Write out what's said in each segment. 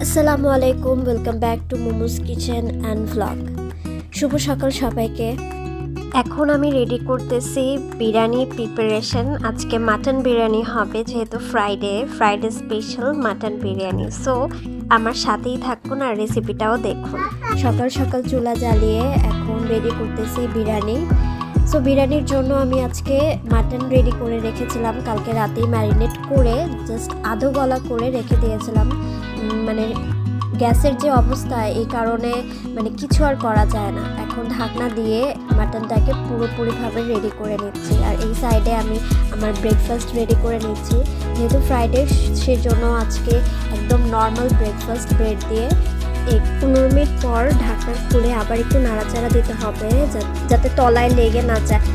আসসালামু আলাইকুম, welcome back to Momos Kitchen and vlog. শুভ সকাল সবাইকে। এখন আমি রেডি করতেছি বিরিয়ানি প্রিপারেশন। আজকে মাটন বিরিয়ানি হবে, যেহেতু Friday special mutton biryani. So আমার সাথেই থাকুন আর রেসিপিটাও দেখুন। সকাল সকাল চুলা জ্বালিয়ে এখন রেডি করতেছি বিরিয়ানি। সো বিরিয়ানির জন্য আমি আজকে মাটন রেডি করে রেখেছিলাম, কালকে রাতেই ম্যারিনেট করে জাস্ট আধো গলা করে রেখে দিয়েছিলাম। মানে গ্যাসের যে অবস্থা, এই কারণে মানে কিছু আর করা যায় না। এখন ঢাকনা দিয়ে মাটনটাকে পুরোপুরিভাবে রেডি করে নিচ্ছি। আর এই সাইডে আমি আমার ব্রেকফাস্ট রেডি করে নিচ্ছি, যেহেতু ফ্রাইডে সেজন্য আজকে একদম নর্মাল ব্রেকফাস্ট ব্রেড দিয়ে। 15 মিনিট পর ঢাকনা খুলে আবার একটু নাড়াচাড়া দিতে হবে যাতে তলায় লেগে না যায়।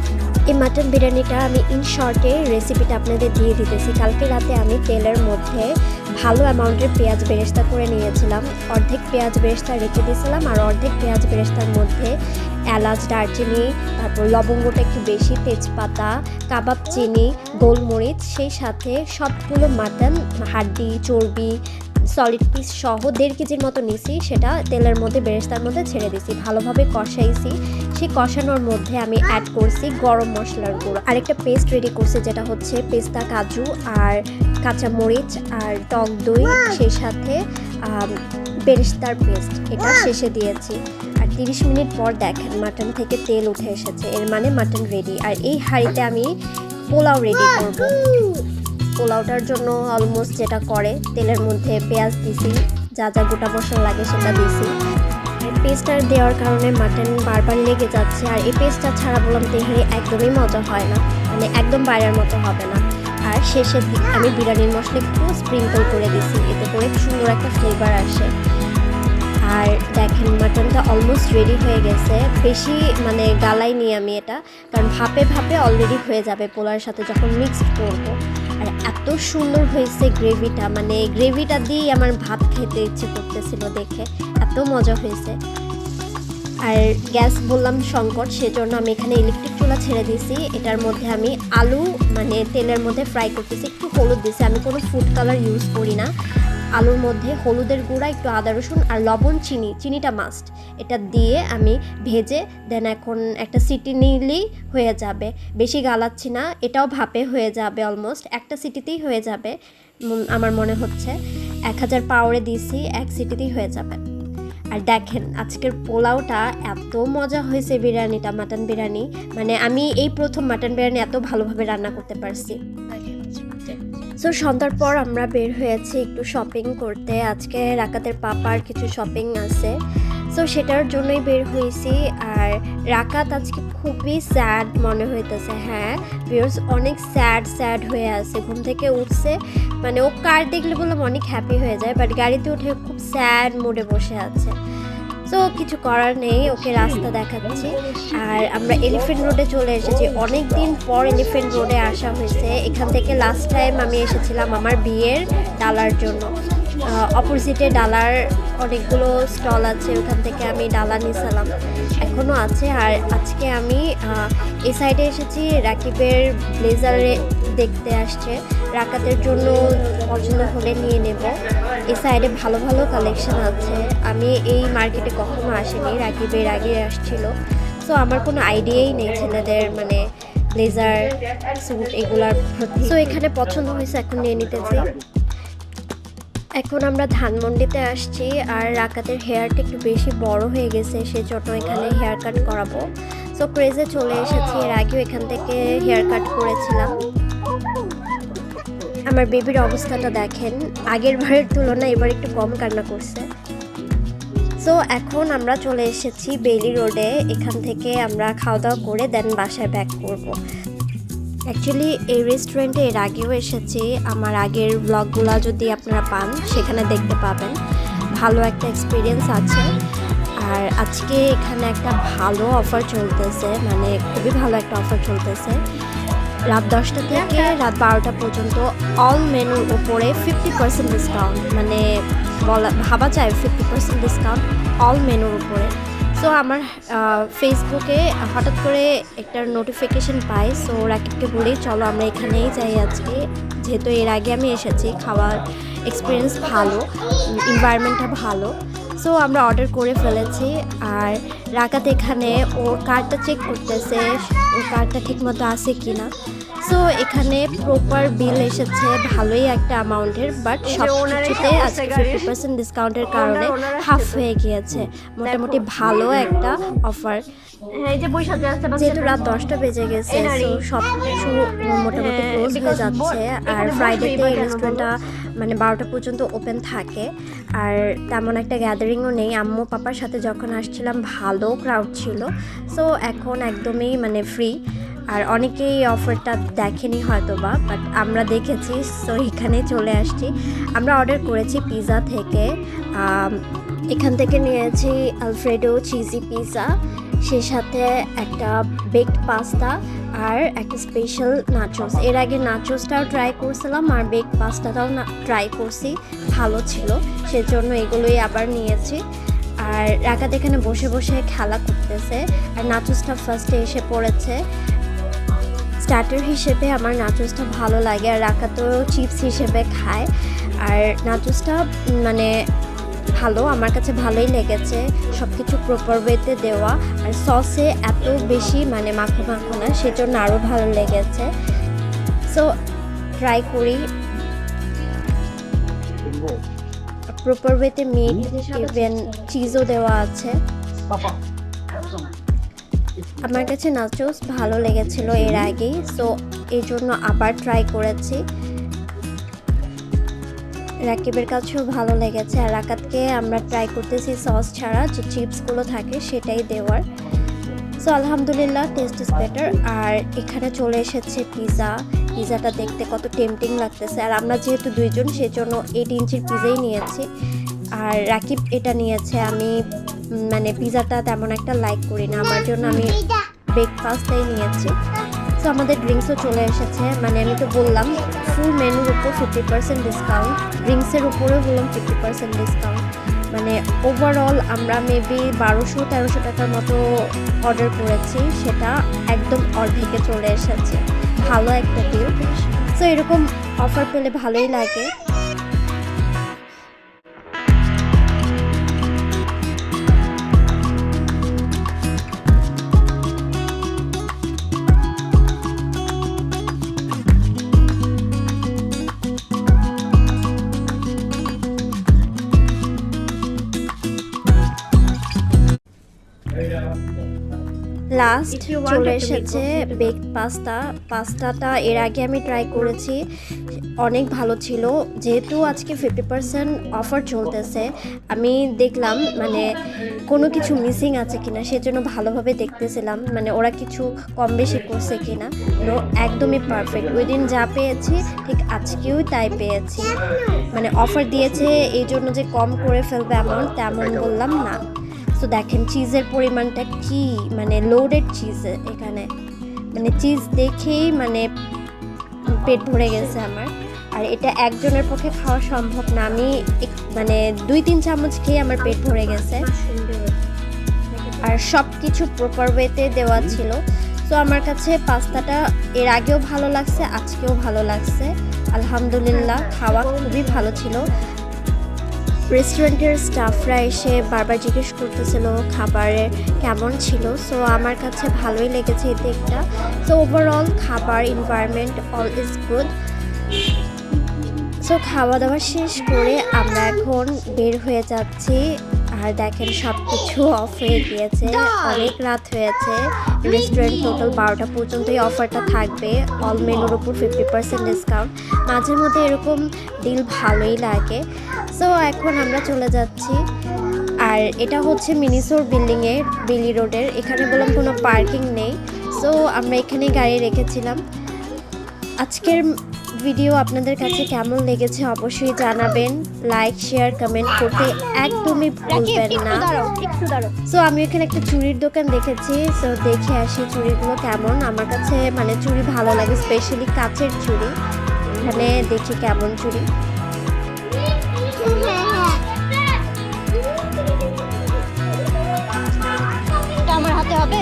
এই মাটন বিরিয়ানিটা আমি ইন শর্টে রেসিপিটা আপনাদের দিয়ে দিতেছি। কালকে রাতে আমি তেলের মধ্যে ভালো অ্যামাউন্টের পেঁয়াজ বেরেস্তা করে নিয়েছিলাম। অর্ধেক পেঁয়াজ বেরেস্তা রেখে দিয়েছিলাম, আর অর্ধেক পেঁয়াজ বেরেস্তার মধ্যে এলাচ, দারচিনি, তারপর লবঙ্গটা একটু বেশি, তেজপাতা, কাবাব চিনি, গোলমরিচ, সেই সাথে সবগুলো মাটন হাড্ডি, চর্বি, সলিড পিস সহ 1.5 কেজির মতো নিছি। সেটা তেলের মধ্যে বেরেস্তার মধ্যে ছেড়ে দিছি, ভালোভাবে কষাইছি। সেই কষানোর মধ্যে আমি অ্যাড করছি গরম মশলার গুঁড়ো। আরেকটা পেস্ট রেডি করছি, যেটা হচ্ছে পেস্তা, কাজু আর কাঁচামরিচ আর টক দই, সেই সাথে বেরেস্তার পেস্ট, এটা শেষে দিয়েছি। আর 30 মিনিট পর দেখেন মাটন থেকে তেল উঠে এসেছে, এর মানে মাটন রেডি। আর এই হাঁড়িতে আমি পোলাও রেডি করব। পোলাওটার জন্য অলমোস্ট যেটা করে, তেলের মধ্যে পেঁয়াজ দিছি, যা যা গোটা মশলা লাগে সেটা দিছি। পেস্টটা দেওয়ার কারণে মাটন বারবার লেগে যাচ্ছে। আর এই পেস্টটা ছাড়া বললাম তেহারি একদমই মজা হয় না, মানে একদম বাইরের মতো হবে না। আর শেষের দিকে আমি বিরিয়ানির মশলা একটু স্প্রিঙ্কল করে দিছি, এতে করে সুন্দর একটা ফ্লেভার আসে। আর দেখেন মাটনটা অলমোস্ট রেডি হয়ে গেছে। বেশি মানে গালাইনি আমি এটা, কারণ ভাপে ভাপে অলরেডি হয়ে যাবে পোলার সাথে যখন মিক্সড করবো। আর এত সুন্দর হয়েছে গ্রেভিটা, মানে গ্রেভিটা দিয়েই আমার ভাত খেতে ইচ্ছে করতেছিল দেখে, এত মজা হয়েছে। আর গ্যাস বললাম সংকট, সেজন্য আমি এখানে ইলেকট্রিক চুলা ছেড়ে দিয়েছি। এটার মধ্যে আমি আলু মানে তেলের মধ্যে ফ্রাই করতেছি। একটু হলুদ দিয়েছি, আমি কোনো ফুড কালার ইউজ করি না। আলুর মধ্যে হলুদের গুঁড়া, একটু আদা রসুন আর লবণ, চিনিটা মাস্ট, এটা দিয়ে আমি ভেজে দেন এখন একটা সিটি নিলেই হয়ে যাবে। বেশি গালাচ্ছি না, এটাও ভাপে হয়ে যাবে, অলমোস্ট একটা সিটিতেই হয়ে যাবে আমার মনে হচ্ছে। 1000 পাওয়ারে দিয়েছি, 1 সিটিতেই হয়ে যাবে। আর দেখেন আজকের পোলাওটা এত মজা হয়েছে, বিরিয়ানিটা মাটন বিরিয়ানি, মানে আমি এই প্রথম মাটন বিরিয়ানি এত ভালোভাবে রান্না করতে পারছি। সো সন্ধ্যার পর আমরা বের হয়েছি একটু শপিং করতে। আজকে রাকাতের পাপার কিছু শপিং আছে, সো সেটার জন্যই বের হয়েছি। আর রাকাত আজকে খুবই স্যাড মনে হইতেছে। হ্যাঁ ভিউয়ার্স, অনেক স্যাড হয়ে আছে। ঘুম থেকে উঠছে, মানে ও কার দেখলে বললাম অনেক হ্যাপি হয়ে যায়, বাট গাড়িতে উঠে খুব স্যাড মোডে বসে আছে। সো কিছু করার নেই, ওকে রাস্তা দেখাচ্ছি। আর আমরা এলিফ্যান্ট রোডে চলে এসেছি। অনেক দিন পর এলিফ্যান্ট রোডে আসা হয়েছে। এখান থেকে লাস্ট টাইম আমি এসেছিলাম আমার বিয়ের ডালার জন্য। অপোজিটে ডালার অনেকগুলো স্টল আছে, ওখান থেকে আমি ডালা নিয়েছিলাম, এখনও আছে। আর আজকে আমি এই সাইডে এসেছি, রাকিবের ব্লেজারে দেখতে আসছে, রাকাতের জন্য পছন্দ হলে নিয়ে নেব। এই সাইডে ভালো ভালো কালেকশন আছে। আমি এই মার্কেটে কখনো আসিনি, রাকিবের আগে আসছিল। সো আমার কোনো আইডিয়াই নেই ছেলেদের মানে ব্লেজার, স্যুট এগুলার প্রতি। সো এখানে পছন্দ হয়েছে, এখন নিয়ে নিতেছি। এখন আমরা ধানমন্ডিতে আসছি। আর রাকাতের হেয়ারটা একটু বেশি বড় হয়ে গেছে, সেজন্য এখানে হেয়ার কাট করাবো। সো ক্রেজে চলে এসেছি। এর আগেও এখান থেকে হেয়ার কাট করেছিলাম। আমার বেবির অবস্থাটা দেখেন, আগের বারের তুলনায় এবার একটু কম কান্না করছে। সো এখন আমরা চলে এসেছি বেইলি রোডে। এখান থেকে আমরা খাওয়া দাওয়া করে দেন বাসায় ব্যাক করব। অ্যাকচুয়ালি এই রেস্টুরেন্টে এর আগেও এসেছি, আমার আগের ব্লগগুলো যদি আপনারা পান সেখানে দেখতে পাবেন। ভালো একটা এক্সপিরিয়েন্স আছে। আর আজকে এখানে একটা ভালো অফার চলতেছে, মানে খুবই ভালো একটা অফার চলতেছে। রাত 10টা থেকে রাত 12টা পর্যন্ত অল মেনুর উপরে 50% ডিসকাউন্ট, মানে ভাবা যায় 50% ডিসকাউন্ট অল মেনুর উপরে। সো আমার ফেসবুকে হঠাৎ করে একটা নোটিফিকেশন পাই, সো রাকিবকে বলেই চলো আমরা এখানেই যাই আজকে। যেহেতু এর আগে আমি এসেছি, খাওয়ার এক্সপিরিয়েন্স ভালো, এনভায়রনমেন্টটা ভালো। সো আমরা অর্ডার করে ফেলেছি। আর রাকাত এখানে ওর কার্ডটা চেক করতেছে, ওর কার্ডটা ঠিকমতো আছে কি না। সো এখানে প্রপার বিল এসেছে ভালোই একটা অ্যামাউন্টের, বাট সব কিছুতে আজকে 50% ডিসকাউন্টের কারণে হাফ হয়ে গিয়েছে। মোটামুটি ভালো একটা অফার। যেহেতু রাত 10টা বেজে গেছে, সো সব কিছু মোটামুটি ক্লোজ হয়ে যাচ্ছে। আর ফ্রাইডেতে রেস্টুরেন্টটা মানে 12টা পর্যন্ত ওপেন থাকে। আর তেমন একটা গ্যাদারিংও নেই। আম্মু পাপার সাথে যখন আসছিলাম ভালো ক্রাউড ছিল। সো এখন একদমই মানে ফ্রি। আর অনেকেই অফারটা দেখেনি হয়তো বা, বাট আমরা দেখেছি। সো এখানে চলে আসছি। আমরা অর্ডার করেছি পিৎজা থেকে। এখান থেকে নিয়েছি আলফ্রেডো চিজি পিৎজা, সেই সাথে একটা বেকড পাস্তা আর একটা স্পেশাল নাচোস। এর আগে নাচোসটাও ট্রাই করছিলাম আর বেকড পাস্তাটাও ট্রাই করছি, ভালো ছিল, সেজন্য এগুলোই আবার নিয়েছি। আর রাকাত এখানে বসে বসে খেলা করতেছে। আর নাচোসটা ফার্স্টে এসে পড়েছে। স্টার্টার হিসেবে আমার নাচোসটা ভালো লাগে, আর রাকাতও চিপস হিসেবে খায়। আর নাচোসটা মানে ভালো, আমার কাছে ভালোই লেগেছে। সব কিছু প্রপার ওয়েতে দেওয়া, আর সসে এত বেশি মানে মাখো মাখো না, সেজন্য আরও ভালো লেগেছে। সো ট্রাই করি। প্রপার ওয়েতে মিট, ইভেন চিজও দেওয়া আছে। আমার কাছে নাচোস ভালো লেগেছিল এর আগেই, সো এই জন্য আবার ট্রাই করেছি। রাকিবের কাছেও ভালো লেগেছে। আর রাকাতকে আমরা ট্রাই করতেছি সস ছাড়া যে চিপসগুলো থাকে সেটাই দেওয়ার। সো আলহামদুলিল্লাহ, টেস্ট ইজ বেটার। আর এখানে চলে এসেছে পিৎজা। পিৎজাটা দেখতে কত টেম্পটিং লাগতেছে। আর আমরা যেহেতু দুইজন, সেজন্য 8 ইঞ্চির পিৎজাই নিয়েছি। আর রাকিব এটা নিয়েছে। আমি মানে পিৎজাটা তেমন একটা লাইক করি না, আমার জন্য আমি ব্রেকফাস্টটাই নিয়েছি। সো আমাদের ড্রিঙ্কসও চলে এসেছে। মানে আমি তো বললাম ফুল মেনুর উপর 50% ডিসকাউন্ট, ড্রিঙ্কসের উপরেও বললাম 50% ডিসকাউন্ট। মানে ওভারঅল আমরা মেবি 1200-1300 টাকার মতো অর্ডার করেছি, সেটা একদম অর্ধেকে চলে এসেছে। ভালো একটা ডিল। সো এরকম অফার পেলে ভালোই লাগে। লাস্ট চলে এসেছে বেকড পাস্তাটা এর আগে আমি ট্রাই করেছি, অনেক ভালো ছিল। যেহেতু আজকে 50% অফার চলতেছে, আমি দেখলাম মানে কোনো কিছু মিসিং আছে কিনা, সেজন্য ভালোভাবে দেখতেছিলাম মানে ওরা কিছু কম বেশি করছে কিনা। নো, একদমই পারফেক্ট। ওই দিন যা পেয়েছি ঠিক আজকেও তাই পেয়েছি। মানে অফার দিয়েছে এই জন্য যে কম করে ফেলবে অ্যামাউন্ট তেমন বললাম না। তো দেখেন চিজের পরিমাণটা কি, মানে লোডেড চিজ এখানে, মানে চিজ দেখেই মানে পেট ভরে গেছে আমার। আর এটা একজনের পক্ষে খাওয়া সম্ভব না, আমি মানে 2-3 চামচ খেয়ে আমার পেট ভরে গেছে। আর সব কিছু প্রপার ওয়েতে দেওয়া ছিল। তো আমার কাছে পাস্তাটা এর আগেও ভালো লাগছে, আজকেও ভালো লাগছে। আলহামদুলিল্লাহ, খাওয়া খুবই ভালো ছিল। রেস্টুরেন্টের স্টাফরা এসে বারবার জিজ্ঞেস করতেছিল খাবারের কেমন ছিল। সো আমার কাছে ভালোই লেগেছে এই দিকটা। সো ওভারঅল খাবার, environment all is good. So খাওয়া দাওয়া শেষ করে আমরা এখন বের হয়ে যাচ্ছি। আর দেখেন সব কিছু অফ হয়ে গিয়েছে, অনেক রাত হয়েছে। রেস্টুরেন্ট টোটাল 12টা পর্যন্তই অফারটা থাকবে। অল মেনুর উপর 50% ডিসকাউন্ট। মাঝে মধ্যে এরকম ডিল ভালোই লাগে। সো এখন আমরা চলে যাচ্ছি। আর এটা হচ্ছে মিনিসোর বিল্ডিংয়ের বেলি রোডের। এখানে বললাম কোনো পার্কিং নেই, সো আমরা এখানে গাড়ি রেখেছিলাম। আজকের ভিডিও আপনাদের কাছে কেমন লেগেছে অবশ্যই জানাবেন। লাইক, শেয়ার, কমেন্ট করতে একদমই ভুলবেন না। সো আমি এখানে একটা চুড়ির দোকান দেখেছি, সো দেখে আসি চুড়িগুলো কেমন। আমার কাছে মানে চুড়ি ভালো লাগে, স্পেশালি কাচের চুড়ি। এখানে দেখি কেমন চুড়ি। আমার হাতে হবে।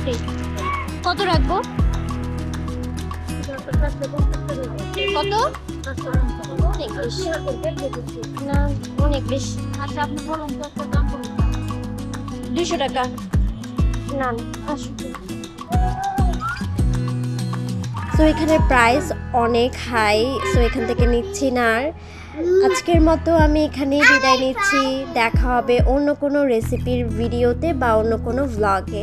এটাই। কত রাখবো? কত? 21 না অনেক বেশি। আচ্ছা আপনি বলুন তো দাম বলুন। 200 টাকা না 500 টাকা। সো এখানে প্রাইস অনেক হাই, সো এখান থেকে নিচ্ছি না আর। আজকের মতো আমি এখানেই বিদায় নিচ্ছি। দেখা হবে অন্য কোনো রেসিপির ভিডিওতে বা অন্য কোনো ভ্লগে।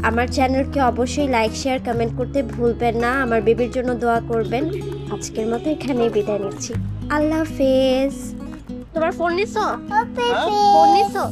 আমার চ্যানেলকে অবশ্যই লাইক শেয়ার কমেন্ট করতে ভুলবেন না। আমার বেবির জন্য দোয়া করবেন। আজকের মতো এখানেই বিদায় নিচ্ছি। আল্লাহ হাফেজ। তোমার ফোন নিছো? ফোন নিছো?